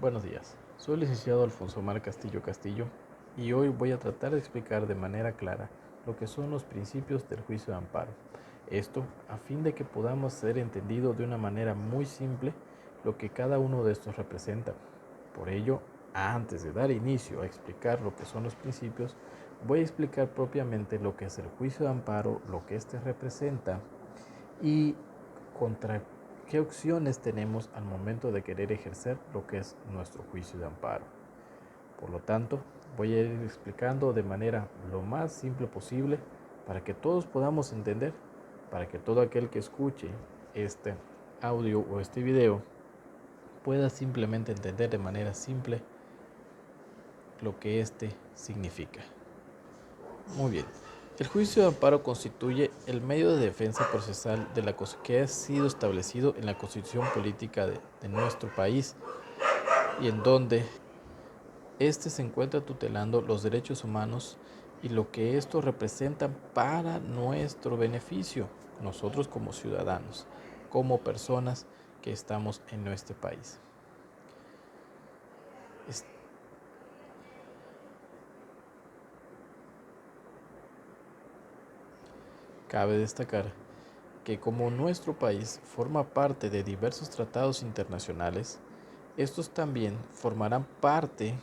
Buenos días, soy el licenciado Alfonso Mar Castillo Castillo y hoy voy a tratar de explicar de manera clara lo que son los principios del juicio de amparo. Esto a fin de que podamos ser entendido de una manera muy simple lo que cada uno de estos representa. Por ello, antes de dar inicio a explicar lo que son los principios, voy a explicar propiamente lo que es el juicio de amparo, lo que éste representa y contra qué opciones tenemos al momento de querer ejercer lo que es nuestro juicio de amparo. Por lo tanto, voy a ir explicando de manera lo más simple posible para que todos podamos entender, para que todo aquel que escuche este audio o este video pueda simplemente entender de manera simple lo que este significa. Muy bien. El juicio de amparo constituye el medio de defensa procesal de la que ha sido establecido en la Constitución Política de nuestro país y en donde éste se encuentra tutelando los derechos humanos y lo que estos representan para nuestro beneficio, nosotros como ciudadanos, como personas que estamos en nuestro país. Cabe destacar que como nuestro país forma parte de diversos tratados internacionales, estos también formarán parte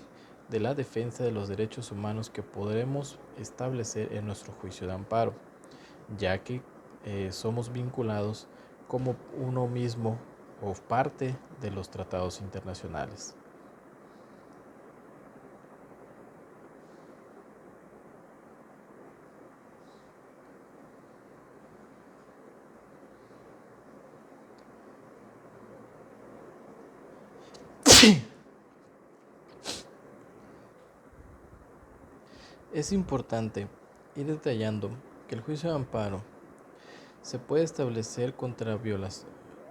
de la defensa de los derechos humanos que podremos establecer en nuestro juicio de amparo, ya que somos vinculados como uno mismo o parte de los tratados internacionales. Es importante ir detallando que el juicio de amparo se puede establecer contra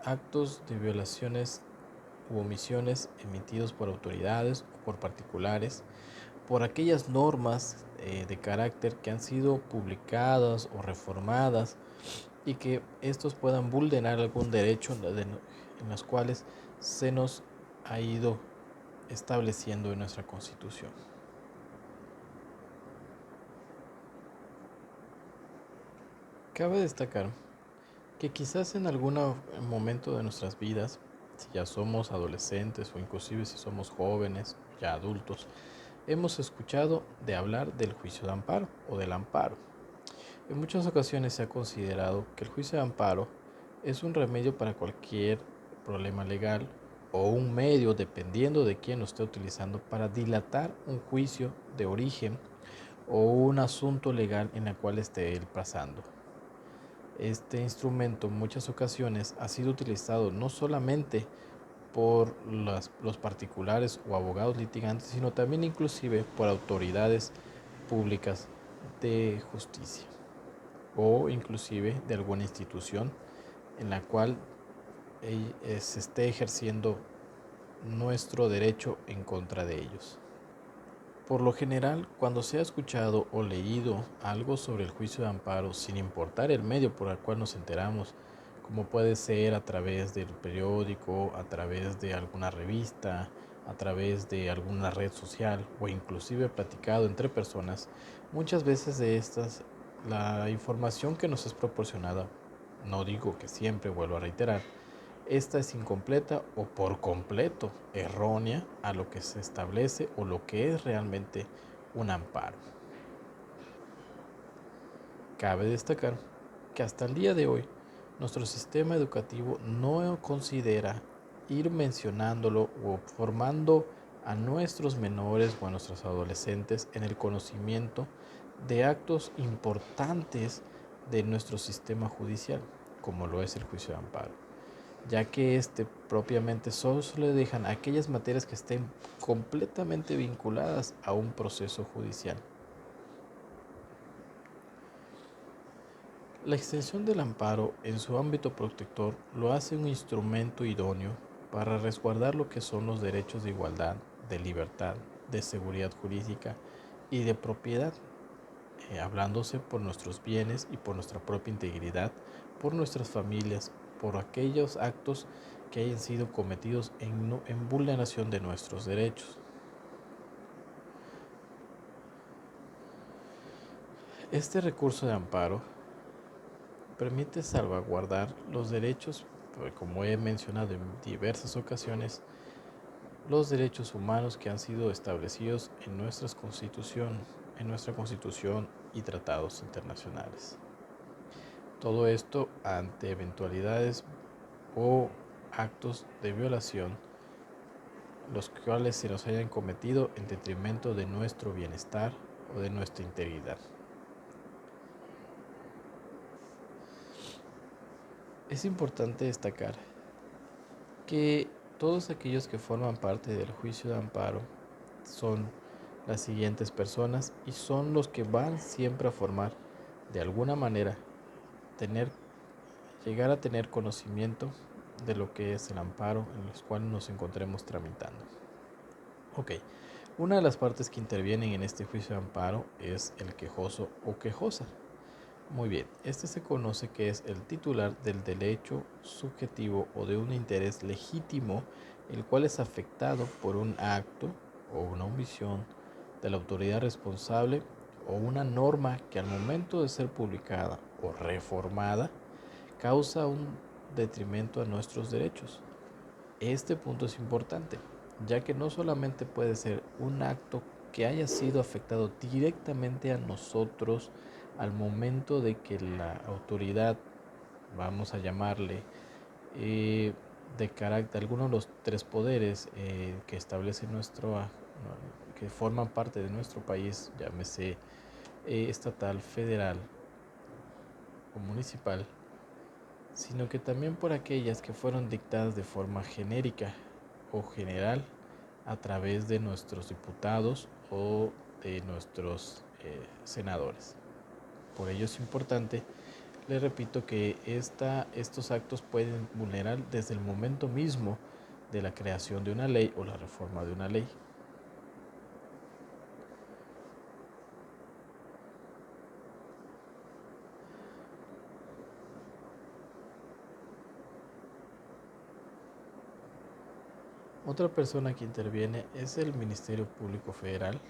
actos de violaciones u omisiones emitidos por autoridades o por particulares, por aquellas normas de carácter que han sido publicadas o reformadas y que estos puedan vulnerar algún derecho en los cuales se nos ha ido estableciendo en nuestra Constitución. Cabe destacar que quizás en algún momento de nuestras vidas, si ya somos adolescentes o inclusive si somos jóvenes, ya adultos, hemos escuchado de hablar del juicio de amparo o del amparo. En muchas ocasiones se ha considerado que el juicio de amparo es un remedio para cualquier problema legal o un medio, dependiendo de quién lo esté utilizando, para dilatar un juicio de origen o un asunto legal en el cual esté él pasando. Este instrumento en muchas ocasiones ha sido utilizado no solamente por los particulares o abogados litigantes, sino también inclusive por autoridades públicas de justicia o inclusive de alguna institución en la cual se esté ejerciendo nuestro derecho en contra de ellos. Por lo general, cuando se ha escuchado o leído algo sobre el juicio de amparo, sin importar el medio por el cual nos enteramos, como puede ser a través del periódico, a través de alguna revista, a través de alguna red social o inclusive platicado entre personas, muchas veces de estas, la información que nos es proporcionada, no digo que siempre, vuelvo a reiterar, esta es incompleta o por completo errónea a lo que se establece o lo que es realmente un amparo. Cabe destacar que hasta el día de hoy nuestro sistema educativo no considera ir mencionándolo o formando a nuestros menores o a nuestros adolescentes en el conocimiento de actos importantes de nuestro sistema judicial, como lo es el juicio de amparo, ya que propiamente solo se le dejan aquellas materias que estén completamente vinculadas a un proceso judicial. La extensión del amparo en su ámbito protector lo hace un instrumento idóneo para resguardar lo que son los derechos de igualdad, de libertad, de seguridad jurídica y de propiedad, hablándose por nuestros bienes y por nuestra propia integridad, por nuestras familias, por aquellos actos que hayan sido cometidos en vulneración de nuestros derechos. Este recurso de amparo permite salvaguardar los derechos, como he mencionado en diversas ocasiones, los derechos humanos que han sido establecidos en nuestra Constitución y tratados internacionales. Todo esto ante eventualidades o actos de violación, los cuales se nos hayan cometido en detrimento de nuestro bienestar o de nuestra integridad. Es importante destacar que todos aquellos que forman parte del juicio de amparo son las siguientes personas y son los que van siempre a formar, de alguna manera, llegar a tener conocimiento de lo que es el amparo en los cuales nos encontremos tramitando. Ok, una de las partes que intervienen en este juicio de amparo es el quejoso o quejosa. Muy bien, este se conoce que es el titular del derecho subjetivo o de un interés legítimo, el cual es afectado por un acto o una omisión de la autoridad responsable o una norma que al momento de ser publicada o reformada causa un detrimento a nuestros derechos. Este punto es importante, ya que no solamente puede ser un acto que haya sido afectado directamente a nosotros al momento de que la autoridad, vamos a llamarle, de carácter, alguno de los tres poderes que establece que forman parte de nuestro país, llámese estatal, federal o municipal, sino que también por aquellas que fueron dictadas de forma genérica o general a través de nuestros diputados o de nuestros senadores. Por ello es importante, les repito, que estos actos pueden vulnerar desde el momento mismo de la creación de una ley o la reforma de una ley. Otra persona que interviene es el Ministerio Público Federal,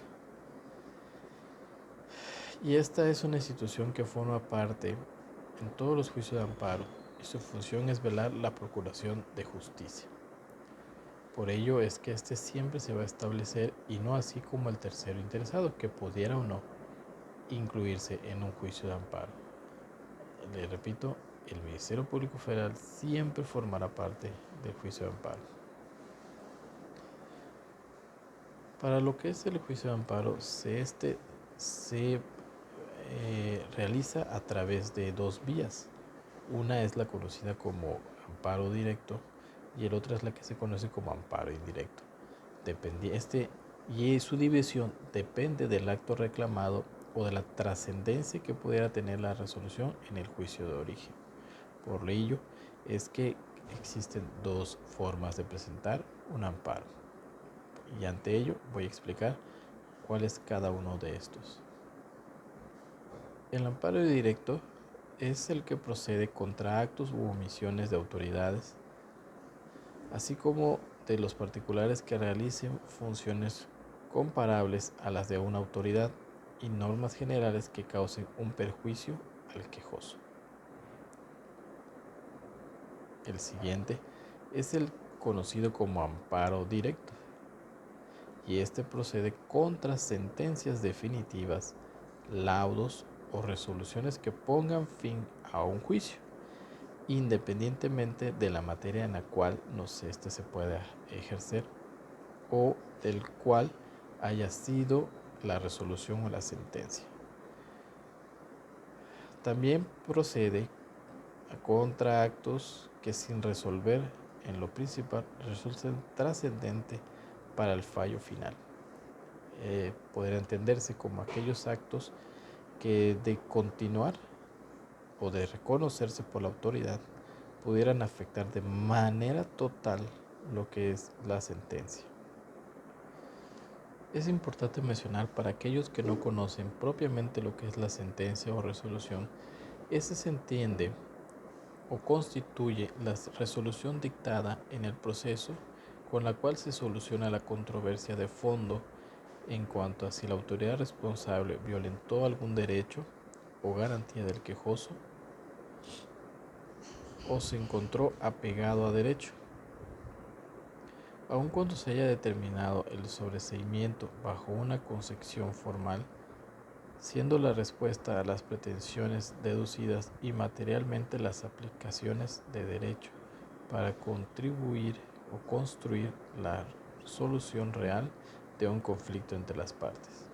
y esta es una institución que forma parte en todos los juicios de amparo y su función es velar la procuración de justicia. Por ello es que este siempre se va a establecer y no así como el tercero interesado, que pudiera o no incluirse en un juicio de amparo. Le repito, el Ministerio Público Federal siempre formará parte del juicio de amparo. Para lo que es el juicio de amparo, se realiza a través de dos vías. Una es la conocida como amparo directo y el otra es la que se conoce como amparo indirecto. Y su división depende del acto reclamado o de la trascendencia que pudiera tener la resolución en el juicio de origen. Por ello es que existen dos formas de presentar un amparo. Y ante ello voy a explicar cuál es cada uno de estos. El amparo directo es el que procede contra actos u omisiones de autoridades, así como de los particulares que realicen funciones comparables a las de una autoridad y normas generales que causen un perjuicio al quejoso. El siguiente es el conocido como amparo directo, y este procede contra sentencias definitivas, laudos o resoluciones que pongan fin a un juicio, independientemente de la materia en la cual éste se pueda ejercer o del cual haya sido la resolución o la sentencia. También procede contra actos que sin resolver en lo principal resulten trascendente para el fallo final. Podrá entenderse como aquellos actos que de continuar o de reconocerse por la autoridad pudieran afectar de manera total lo que es la sentencia. Es importante mencionar para aquellos que no conocen propiamente lo que es la sentencia o resolución, ese se entiende o constituye la resolución dictada en el proceso con la cual se soluciona la controversia de fondo en cuanto a si la autoridad responsable violentó algún derecho o garantía del quejoso o se encontró apegado a derecho. Aun cuando se haya determinado el sobreseimiento bajo una concepción formal, siendo la respuesta a las pretensiones deducidas y materialmente las aplicaciones de derecho para contribuir o construir la solución real de un conflicto entre las partes.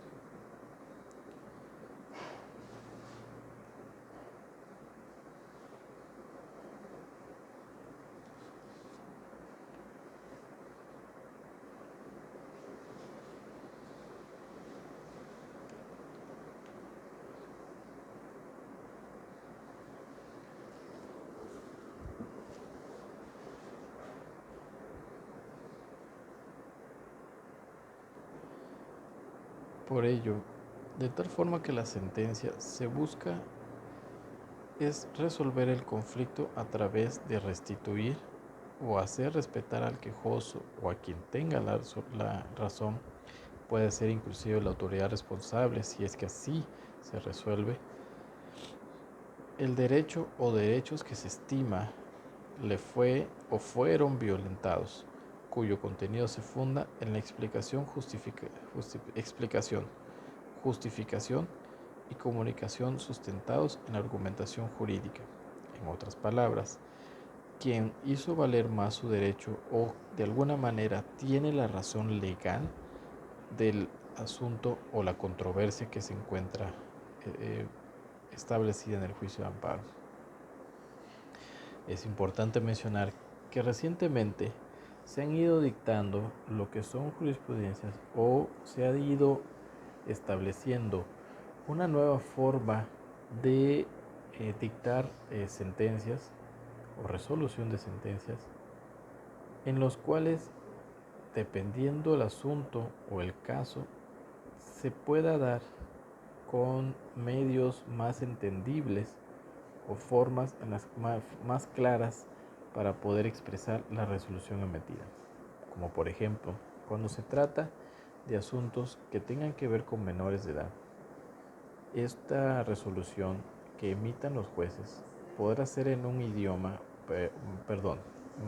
Por ello, de tal forma que la sentencia se busca es resolver el conflicto a través de restituir o hacer respetar al quejoso o a quien tenga la razón, puede ser inclusive la autoridad responsable si es que así se resuelve, el derecho o derechos que se estima le fue o fueron violentados, cuyo contenido se funda en la justificación y comunicación sustentados en argumentación jurídica. En otras palabras, quien hizo valer más su derecho o de alguna manera tiene la razón legal del asunto o la controversia que se encuentra establecida en el juicio de amparo. Es importante mencionar que recientemente se han ido dictando lo que son jurisprudencias o se ha ido estableciendo una nueva forma de dictar sentencias o resolución de sentencias en los cuales, dependiendo el asunto o el caso, se pueda dar con medios más entendibles o formas en las más claras para poder expresar la resolución emitida. Como por ejemplo, cuando se trata de asuntos que tengan que ver con menores de edad, esta resolución que emitan los jueces podrá ser en un idioma,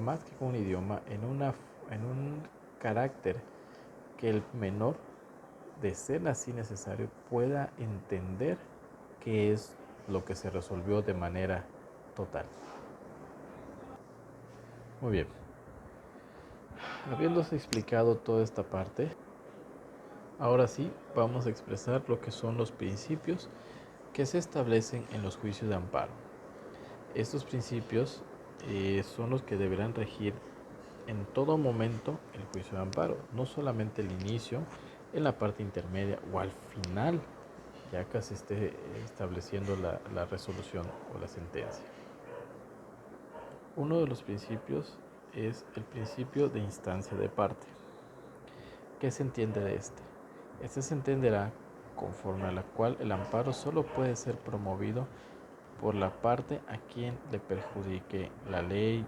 más que con un idioma, en un carácter que el menor, de ser así necesario, pueda entender qué es lo que se resolvió de manera total. Muy bien. Habiéndose explicado toda esta parte, ahora sí vamos a expresar lo que son los principios que se establecen en los juicios de amparo. Estos principios son los que deberán regir en todo momento el juicio de amparo, no solamente el inicio, en la parte intermedia o al final, ya que se esté estableciendo la resolución o la sentencia. Uno de los principios es el principio de instancia de parte. ¿Qué se entiende de este? Este se entenderá conforme a la cual el amparo solo puede ser promovido por la parte a quien le perjudique la ley,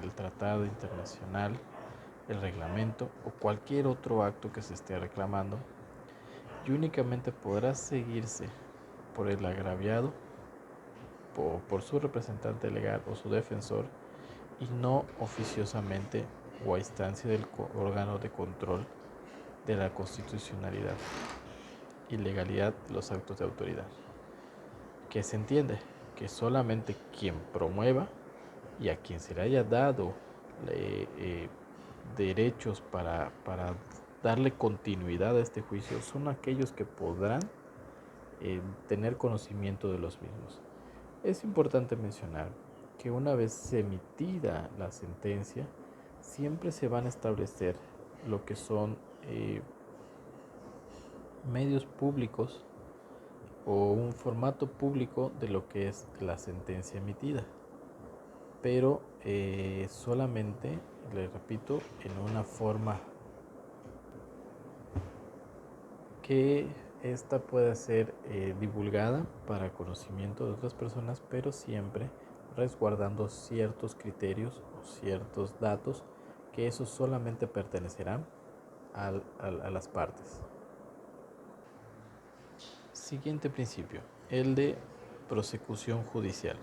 el tratado internacional, el reglamento o cualquier otro acto que se esté reclamando, y únicamente podrá seguirse por el agraviado, por su representante legal o su defensor, y no oficiosamente o a instancia del órgano de control de la constitucionalidad y legalidad de los actos de autoridad. ¿Qué se entiende? Que solamente quien promueva y a quien se le haya dado derechos para darle continuidad a este juicio son aquellos que podrán tener conocimiento de los mismos. Es importante mencionar que una vez emitida la sentencia, siempre se van a establecer lo que son medios públicos o un formato público de lo que es la sentencia emitida, pero solamente, le repito, en una forma que esta pueda ser divulgada para conocimiento de otras personas, pero siempre resguardando ciertos criterios o ciertos datos que esos solamente pertenecerán a las partes. Siguiente principio, el de prosecución judicial.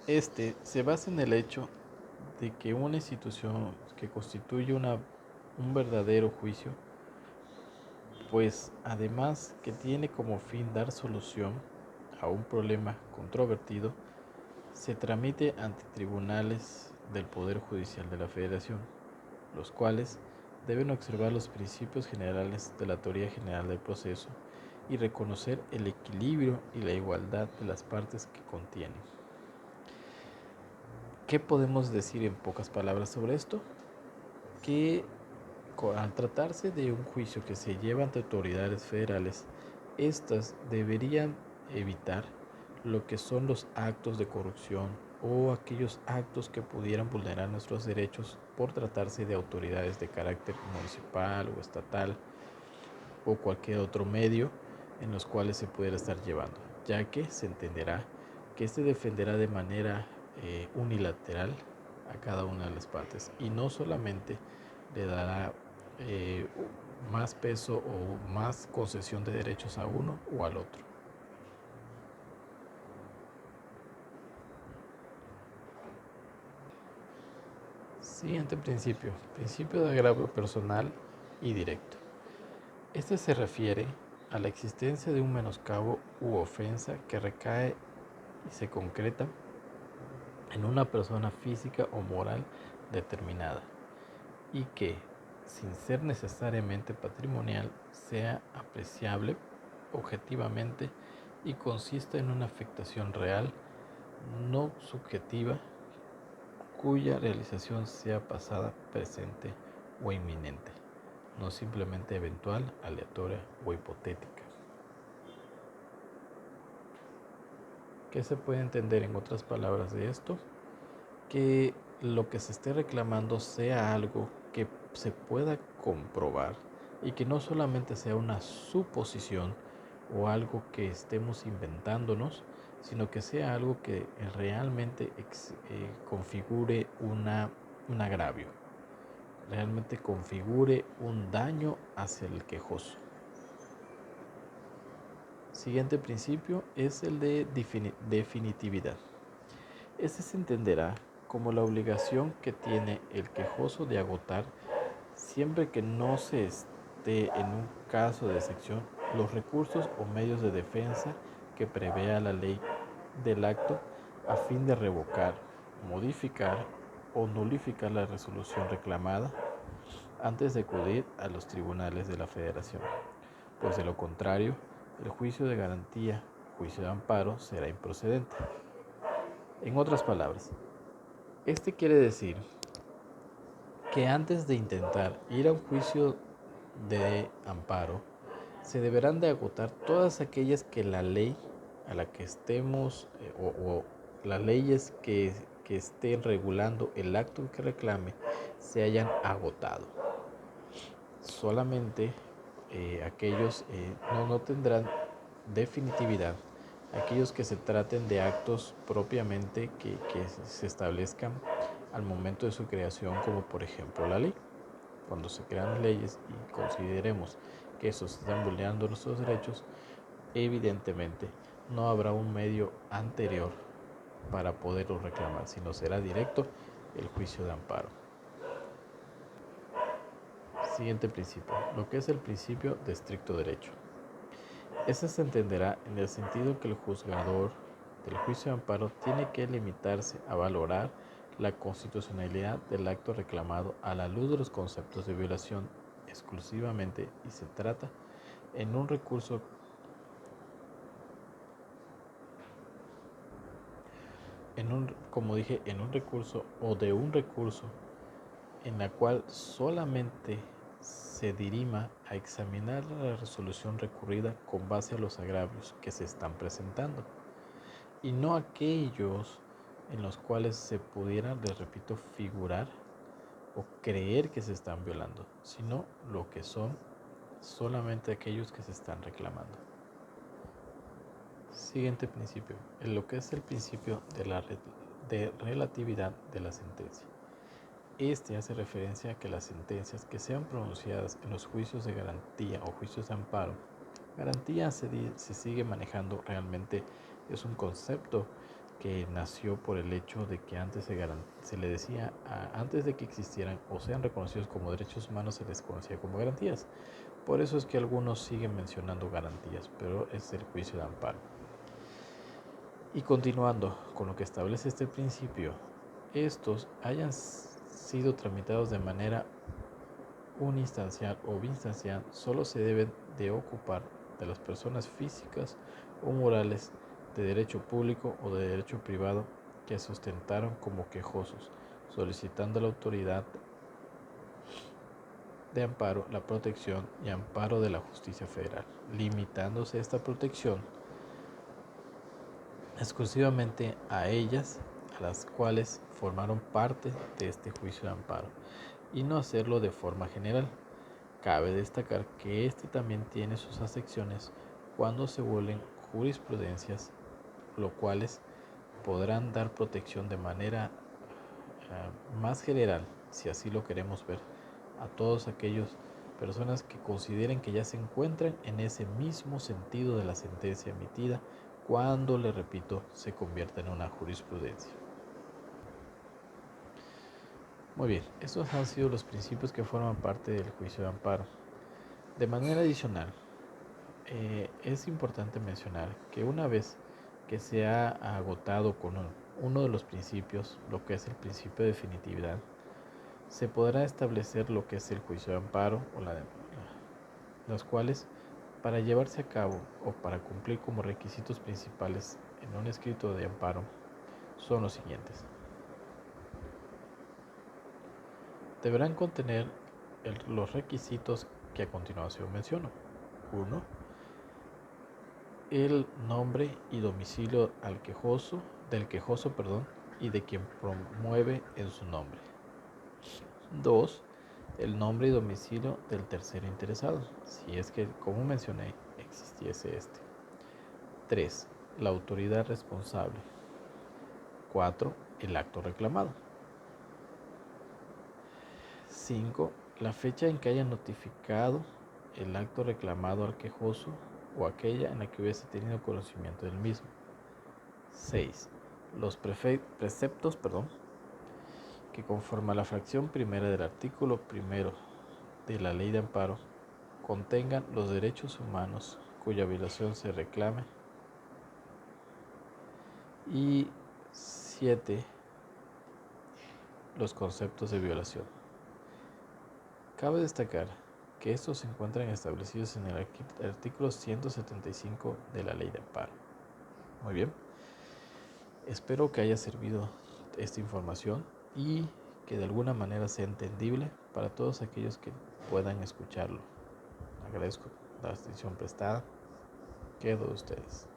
Este se basa en el hecho de que una institución que constituye un verdadero juicio, pues además que tiene como fin dar solución a un problema controvertido, se tramite ante tribunales del Poder Judicial de la Federación, los cuales deben observar los principios generales de la teoría general del proceso y reconocer el equilibrio y la igualdad de las partes que contienen. ¿Qué podemos decir en pocas palabras sobre esto? Que al tratarse de un juicio que se lleva ante autoridades federales, éstas deberían evitar lo que son los actos de corrupción o aquellos actos que pudieran vulnerar nuestros derechos por tratarse de autoridades de carácter municipal o estatal o cualquier otro medio en los cuales se pudiera estar llevando, ya que se entenderá que este defenderá de manera unilateral a cada una de las partes y no solamente le dará más peso o más concesión de derechos a uno o al otro. Siguiente principio, principio de agravio personal y directo. Este se refiere a la existencia de un menoscabo u ofensa que recae y se concreta en una persona física o moral determinada y que, sin ser necesariamente patrimonial, sea apreciable objetivamente y consista en una afectación real, no subjetiva, cuya realización sea pasada, presente o inminente, no simplemente eventual, aleatoria o hipotética. ¿Qué se puede entender en otras palabras de esto? Que lo que se esté reclamando sea algo que se pueda comprobar y que no solamente sea una suposición o algo que estemos inventándonos, sino que sea algo que realmente configure un agravio, realmente configure un daño hacia el quejoso. Siguiente principio es el de definitividad. Este se entenderá como la obligación que tiene el quejoso de agotar, siempre que no se esté en un caso de excepción, los recursos o medios de defensa que prevea la ley del acto a fin de revocar, modificar o nulificar la resolución reclamada antes de acudir a los tribunales de la Federación, pues de lo contrario, el juicio de garantía, juicio de amparo, será improcedente. En otras palabras, este quiere decir que antes de intentar ir a un juicio de amparo, se deberán de agotar todas aquellas que la ley a la que estemos o las leyes que estén regulando el acto que reclame se hayan agotado. Solamente aquellos no tendrán definitividad, aquellos que se traten de actos propiamente que se establezcan al momento de su creación, como por ejemplo la ley. Cuando se crean leyes y consideremos que esos están vulnerando nuestros derechos, evidentemente no habrá un medio anterior para poderlo reclamar, sino será directo el juicio de amparo. Siguiente principio, lo que es el principio de estricto derecho. Este se entenderá en el sentido que el juzgador del juicio de amparo tiene que limitarse a valorar la constitucionalidad del acto reclamado a la luz de los conceptos de violación exclusivamente y se trata en un recurso en un recurso o de un recurso en la cual solamente se dirima a examinar la resolución recurrida con base a los agravios que se están presentando y no aquellos en los cuales se pudiera, les repito, figurar o creer que se están violando, sino lo que son solamente aquellos que se están reclamando. Siguiente principio, en lo que es el principio de relatividad de la sentencia. Este hace referencia a que las sentencias que sean pronunciadas en los juicios de garantía o juicios de amparo, garantía se sigue manejando realmente, es un concepto que nació por el hecho de que antes se le decía, antes de que existieran o sean reconocidos como derechos humanos, se les conocía como garantías. Por eso es que algunos siguen mencionando garantías, pero es el juicio de amparo. Y continuando con lo que establece este principio, estos hayan sido tramitados de manera uninstancial o bistancial, solo se deben de ocupar de las personas físicas o morales de derecho público o de derecho privado que sustentaron como quejosos, solicitando a la autoridad de amparo la protección y amparo de la justicia federal, limitándose esta protección exclusivamente a ellas, a las cuales formaron parte de este juicio de amparo, y no hacerlo de forma general. Cabe destacar que este también tiene sus acepciones cuando se vuelven jurisprudencias, lo cuales podrán dar protección de manera más general, si así lo queremos ver, a todos aquellos personas que consideren que ya se encuentran en ese mismo sentido de la sentencia emitida cuando, le repito, se convierta en una jurisprudencia. Muy bien, estos han sido los principios que forman parte del juicio de amparo. De manera adicional, es importante mencionar que una vez que se ha agotado con uno de los principios, lo que es el principio de definitividad, se podrá establecer lo que es el juicio de amparo o los cuales, para llevarse a cabo o para cumplir como requisitos principales en un escrito de amparo, son los siguientes. Deberán contener los requisitos que a continuación menciono. 1. El nombre y domicilio del quejoso y de quien promueve en su nombre. 2. El nombre y domicilio del tercero interesado, si es que, como mencioné, existiese este. 3. La autoridad responsable. 4. El acto reclamado. 5. La fecha en que haya notificado el acto reclamado al quejoso o aquella en la que hubiese tenido conocimiento del mismo. 6. Los preceptos que conforme a la fracción primera del artículo primero de la Ley de Amparo contengan los derechos humanos cuya violación se reclame. Y 7. Los conceptos de violación. Cabe destacar que estos se encuentran establecidos en el artículo 175 de la Ley de Amparo. Muy bien, espero que haya servido esta información y que de alguna manera sea entendible para todos aquellos que puedan escucharlo. Agradezco la atención prestada. Quedo de ustedes.